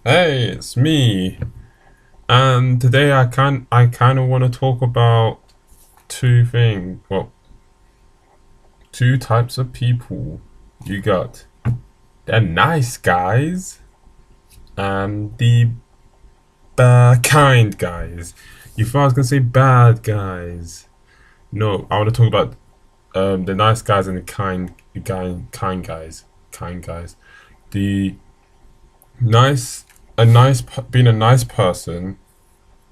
Hey, it's me. And today I kind of want to talk about two things. Well, two types of people. You got the nice guys and the kind guys. You thought I was gonna say bad guys. No, I want to talk about the nice guys and the kind guys. Kind guys. The nice being a nice person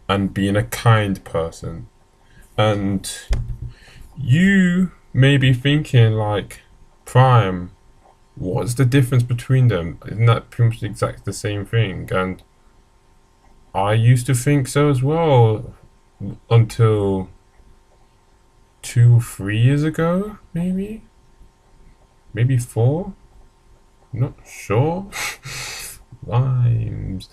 and being a kind person. And you may be thinking, like, Prime, what's the difference between them? Isn't that pretty much exactly the same thing? And I used to think so as well until 2, 3 years ago, maybe? Maybe four? Not sure. Rhymes.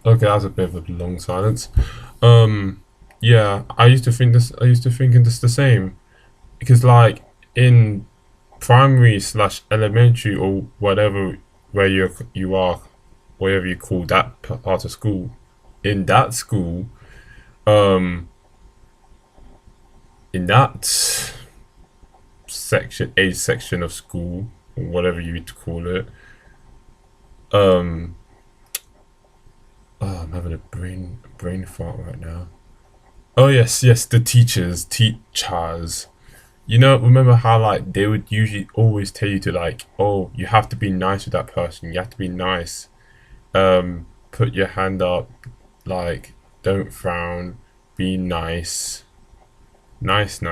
Okay, that was a bit of a long silence. Yeah, I used to think this the same. Because, like, in primary slash elementary or whatever where you are, whatever you call that part of school, in that school, um in that age section of school, or whatever you would call it. um I'm having a brain fart right now. Oh yes, the teachers. Remember how, like, they would usually always tell you to, like, oh, you have to be nice with that person, you have to be nice, put your hand up, like, don't frown, be nice. Nice.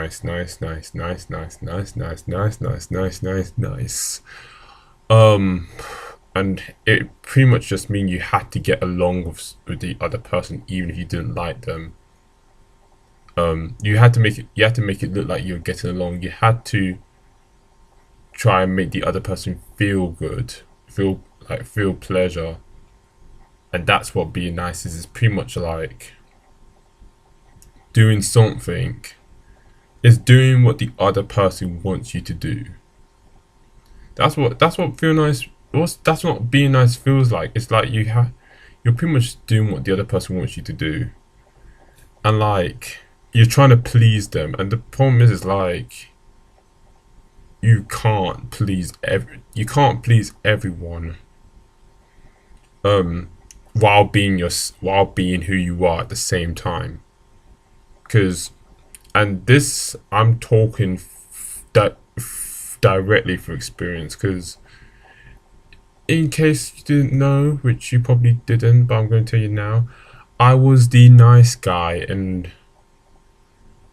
Um, and it pretty much just mean you had to get along with the other person, even if you didn't like them. You had to make it look like you were getting along. You had to try and make the other person feel good, feel pleasure, and that's what being nice is. It's pretty much like doing something. It's doing what the other person wants you to do. That's what feel nice. That's what being nice feels like. It's like you're pretty much doing what the other person wants you to do, and, like, you're trying to please them. And the problem is like you can't please everyone, um, while being who you are at the same time. Because and this I'm talking directly for experience. Because in case you didn't know, which you probably didn't, but I'm going to tell you now, I was the nice guy in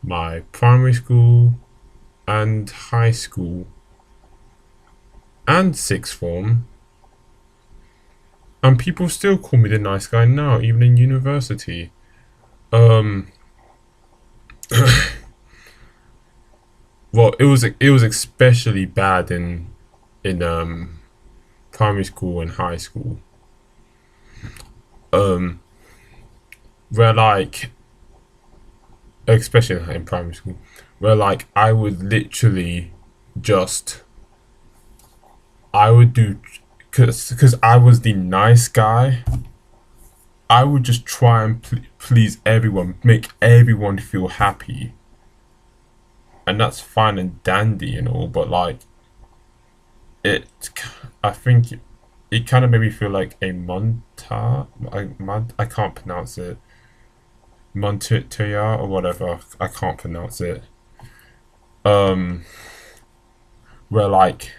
my primary school and high school and sixth form, and people still call me the nice guy now, even in university. Um, well, it was especially bad in primary school and high school. Um, where, like, especially in primary school, where, like, I would literally just I would do because I was the nice guy. I would just try and please everyone, make everyone feel happy, and that's fine and dandy and all. But, like, it, I think it kind of made me feel like a I can't pronounce it. Montoya or whatever. I can't pronounce it. Um, where, like,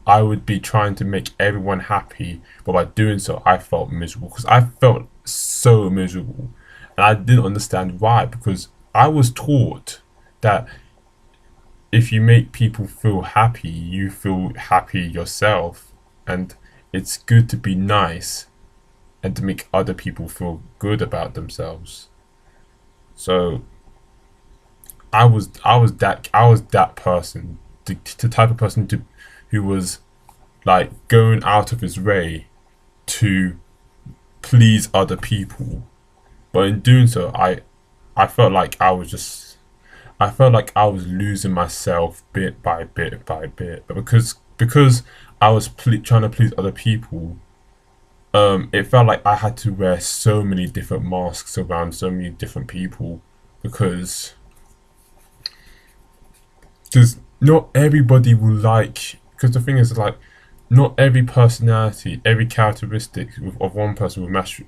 I would be trying to make everyone happy, but by doing so, I felt miserable because I felt so miserable, and I didn't understand why. Because I was taught that if you make people feel happy, you feel happy yourself, and it's good to be nice and to make other people feel good about themselves. So I was that person, the type of person who was, like, going out of his way to please other people. But in doing so, I felt like I felt like I was losing myself bit by bit by bit, but because I was trying to please other people, it felt like I had to wear so many different masks around so many different people because not everybody will like. Because the thing is, like, not every personality, every characteristic of one person will match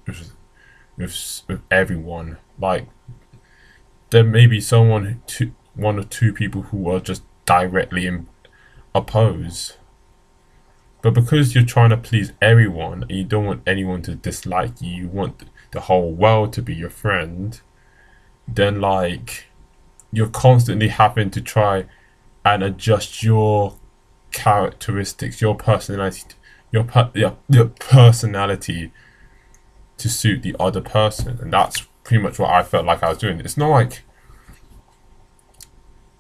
with everyone. Like, there may be one or two people who are just directly opposed. But because you're trying to please everyone and you don't want anyone to dislike you, you want the whole world to be your friend, then like you're constantly having to try and adjust your characteristics, your personality, your personality to suit the other person, and that's pretty much what I felt like I was doing. It's not like,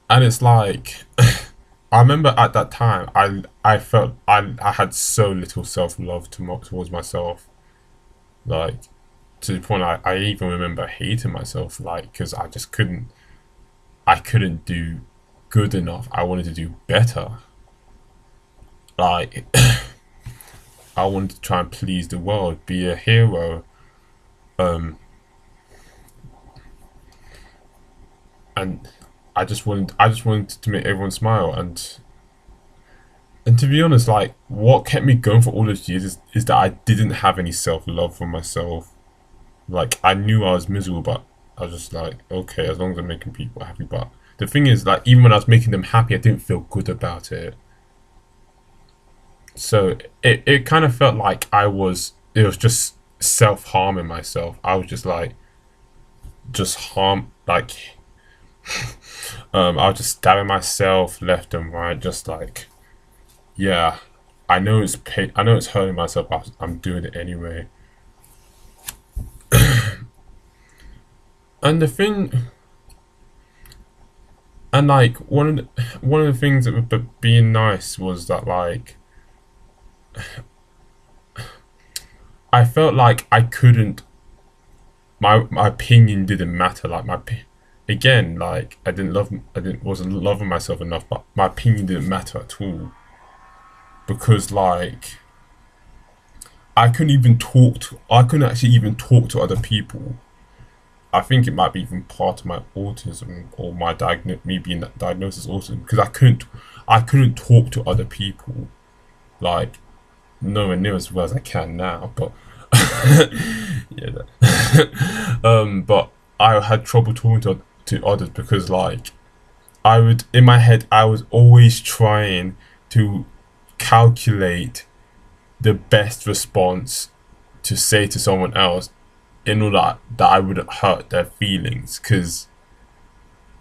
and it's like, I remember at that time, I felt I had so little self love towards myself, like to the point I even remember hating myself, like because I couldn't do good enough. I wanted to do better. Like I wanted to try and please the world, be a hero, um, and I just wanted to make everyone smile. And to be honest, like what kept me going for all those years is that I didn't have any self love for myself. Like I knew I was miserable, but I was just like, okay, as long as I'm making people happy. But the thing is, like even when I was making them happy, I didn't feel good about it. So it kind of felt like it was just self harming myself. I was just like just harm like I was just stabbing myself left and right, just like yeah. I know it's hurting myself, but I'm doing it anyway. And the thing, and like one of the things that being nice was that like I felt like I couldn't. My opinion didn't matter. Like again, like I didn't wasn't loving myself enough, but my opinion didn't matter at all because like I couldn't actually even talk to other people. I think it might be even part of my autism or me being diagnosed as autism because I couldn't talk to other people like nowhere near as well as I can now, but yeah. But I had trouble talking to others because like I would in my head I was always trying to calculate the best response to say to someone else in order that I wouldn't hurt their feelings because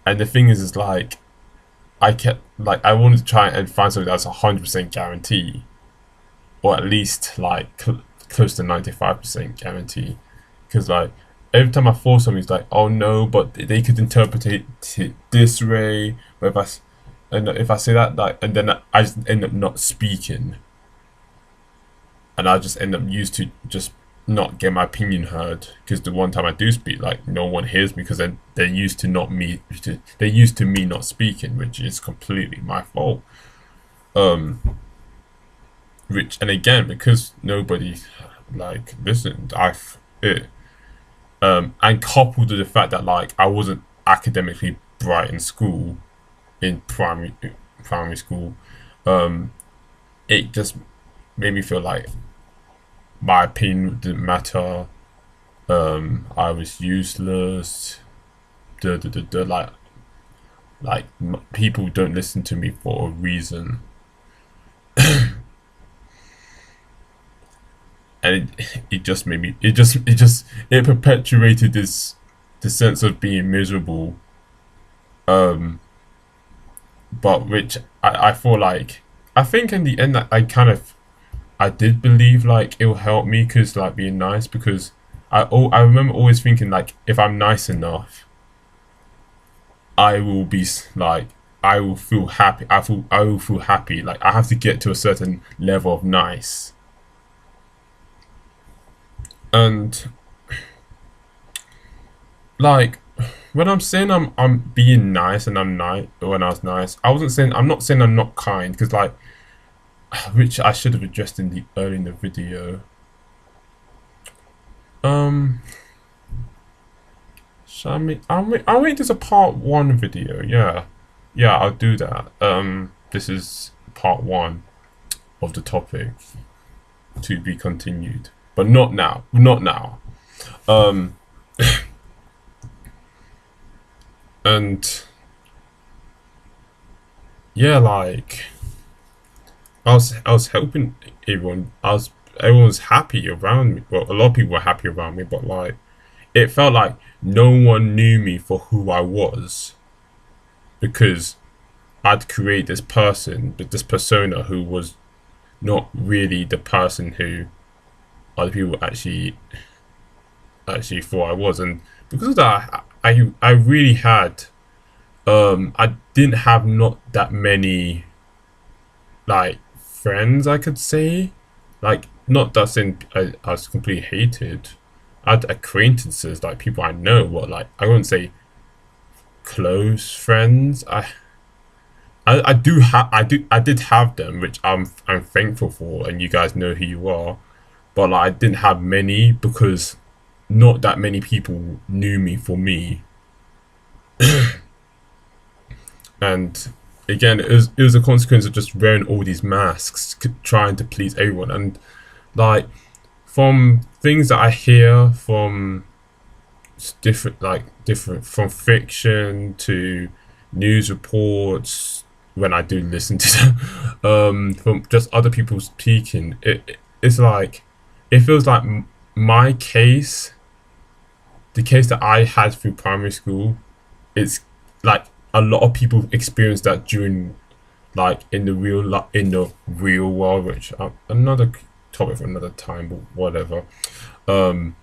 and the thing is like I kept like I wanted to try and find something that's 100% guarantee or at least like close to 95% guarantee because like every time I thought something it's like oh no but they could interpret it this way but and if I say that like and then I just end up not speaking and I just end up used to just not get my opinion heard because the one time I do speak like no one hears me because they're used to not me they're used to me not speaking which is completely my fault um which and again because nobody like listened it and coupled with the fact that like I wasn't academically bright in school in primary school it just made me feel like my opinion didn't matter. I was useless. Like people don't listen to me for a reason, and it just made me. It perpetuated this sense of being miserable. Um, but which I feel like I think in the end that I did believe like it'll help me because like being nice because I remember always thinking like if I'm nice enough I will be like I will feel happy I will feel happy like I have to get to a certain level of nice and like when I'm saying I'm being nice and I'm nice when I was nice, I'm not saying I'm not kind because like which I should have addressed in the early in the video. Um, shall I make? I'll make this a part one video. Yeah, yeah, I'll do that. This is part one of the topic to be continued, but not now. Not now. Um, and yeah, like I was helping everyone. Everyone was happy around me. Well, a lot of people were happy around me, but like it felt like no one knew me for who I was because I'd create this person, this persona who was not really the person who other people actually thought I was, and because of that, I really had I didn't have not that many like friends I could say, like not that saying I was completely hated. I had acquaintances like people I know, but like I wouldn't say close friends. I did have them, which I'm thankful for, and you guys know who you are. But like I didn't have many because not that many people knew me for me, and again it was a consequence of just wearing all these masks, trying to please everyone, and like from things that I hear from different from fiction to news reports when I do listen to them, from just other people speaking, it's like it feels like my case, the case that I had through primary school, it's like a lot of people experience that during like in the real world, which another topic for another time, but whatever. Um,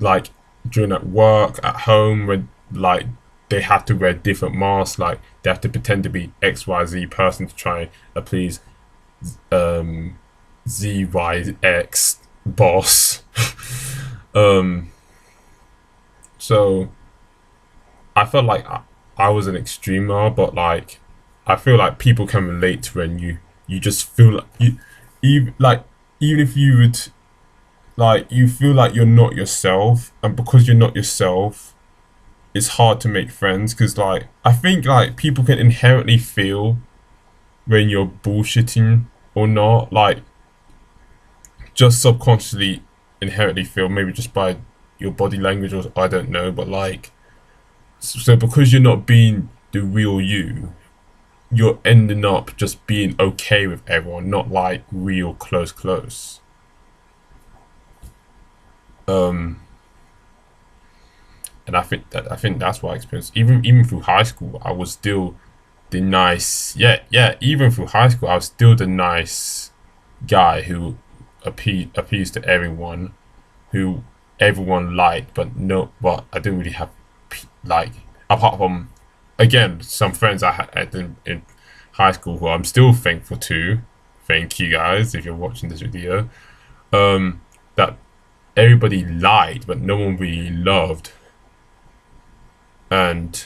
like during at work, at home, when like they have to wear different masks, like they have to pretend to be XYZ person to try and please um ZYX boss. um, so I felt like I was an extremer, but like I feel like people can relate to when you just feel like even like even if you would like you feel like you're not yourself, and because you're not yourself, it's hard to make friends because like I think like people can inherently feel when you're bullshitting or not, like just subconsciously inherently feel, maybe just by your body language or I don't know, but like so because you're not being the real you're ending up just being okay with everyone, not like real close. Um, and I think that's what I experienced. Even through high school, I was still the nice. Yeah. Even through high school, I was still the nice guy who appeased to everyone, who everyone liked, but I didn't really have like apart from again some friends I had in high school who I'm still thankful to. Thank you guys if you're watching this video. That everybody liked, but no one really loved. And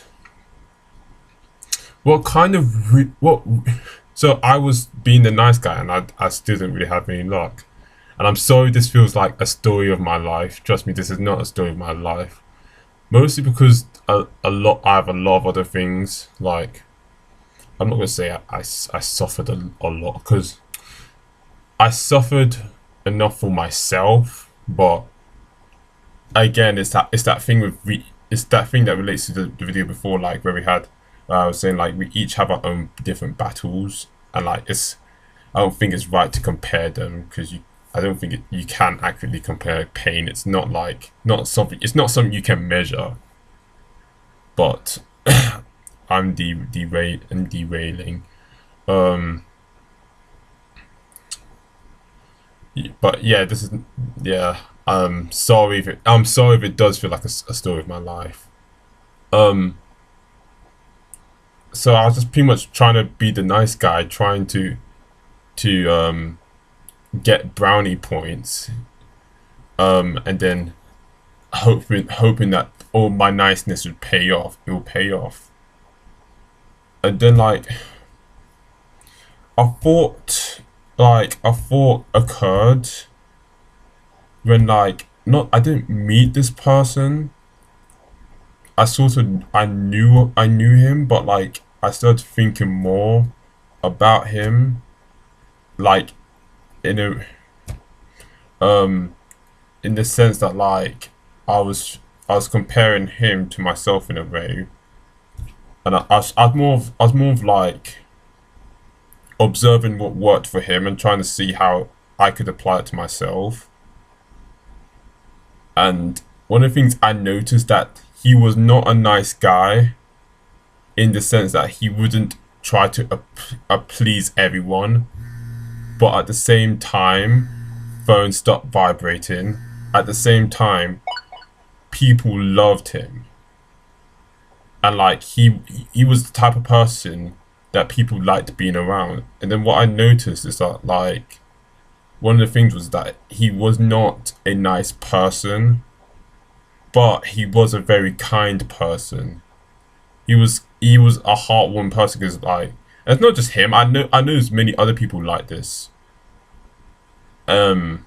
what kind of what? So I was being the nice guy, and I still didn't really have any luck. And I'm sorry, this feels like a story of my life. Trust me, this is not a story of my life. Mostly because I have a lot of other things. Like I'm not gonna say I suffered a lot because I suffered enough for myself, but again, it's that thing with it's that thing that relates to the video before, like where we had I was saying like we each have our own different battles, and like I don't think it's right to compare them because I don't think you can accurately compare pain. It's not like it's not something you can measure. But I'm derailing. Um, but yeah, this is yeah. I'm sorry if it does feel like a story of my life. Um, so I was just pretty much trying to be the nice guy, trying to get brownie points, and then hoping that oh, my niceness would pay off. It will pay off. And then like a thought occurred when like not I didn't meet this person. I knew him, but like I started thinking more about him, like in a in the sense that like I was comparing him to myself in a way, and I was more of like observing what worked for him and trying to see how I could apply it to myself. And one of the things I noticed that he was not a nice guy in the sense that he wouldn't try to please everyone, but at the same time, phone stopped vibrating. At the same time, people loved him, and like he was the type of person that people liked being around. And then what I noticed is that like one of the things was that he was not a nice person, but he was a very kind person. He was a heartwarming person because like and it's not just him. I know there's many other people like this. Um,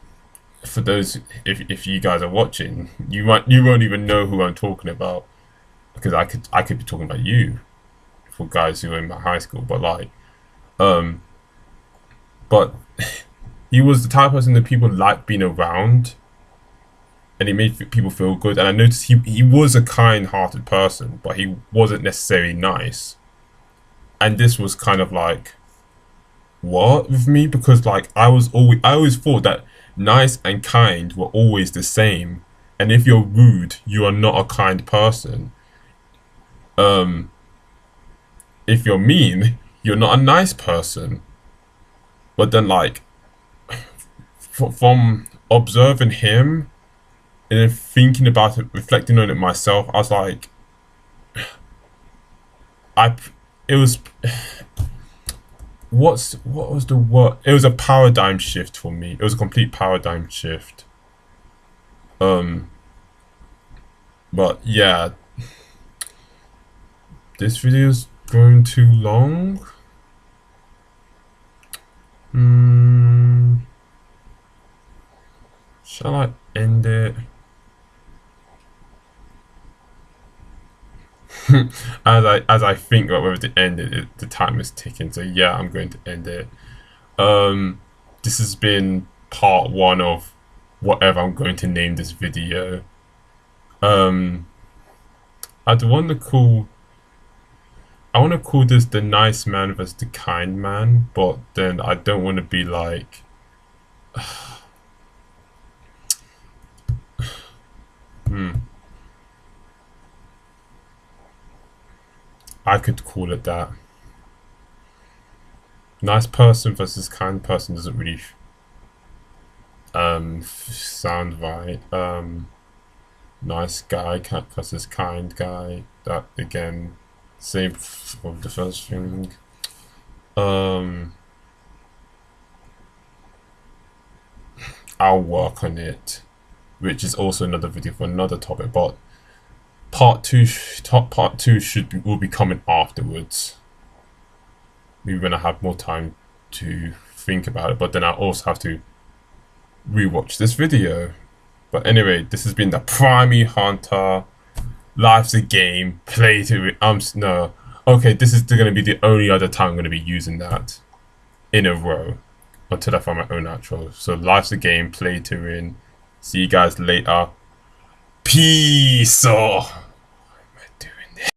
for those if you guys are watching, you won't even know who I'm talking about because I could be talking about you for guys who are in my high school, but like um, but he was the type of person that people liked being around, and he made people feel good. And I noticed he was a kind-hearted person, but he wasn't necessarily nice. And this was kind of like what with me because like I always thought that nice and kind were always the same. And if you're rude, you are not a kind person. Um, if you're mean, you're not a nice person. But then like from observing him and then thinking about it, reflecting on it myself, I was like, I it was what was the word? It was a paradigm shift for me. It was a complete paradigm shift. Um, but yeah, this video is going too long. Shall I end it? as I think about whether to end it, the time is ticking. So yeah, I'm going to end it. This has been part one of whatever I'm going to name this video. Um, I'd want to call. I want to call this the nice man versus the kind man, but then I don't want to be like. Hmm. I could call it that. Nice person versus kind person doesn't really sound right. Nice guy versus kind guy. That again, same of the first thing. I'll work on it, which is also another video for another topic. But part two will be coming afterwards. Maybe when I have more time to think about it. But then I also have to rewatch this video. But anyway, this has been the Primary Hunter. Life's a game. Play to it. No. Okay, this is going to be the only other time I'm going to be using that in a row until I find my own outro. So life's a game. Play to win. See you guys later. Peace.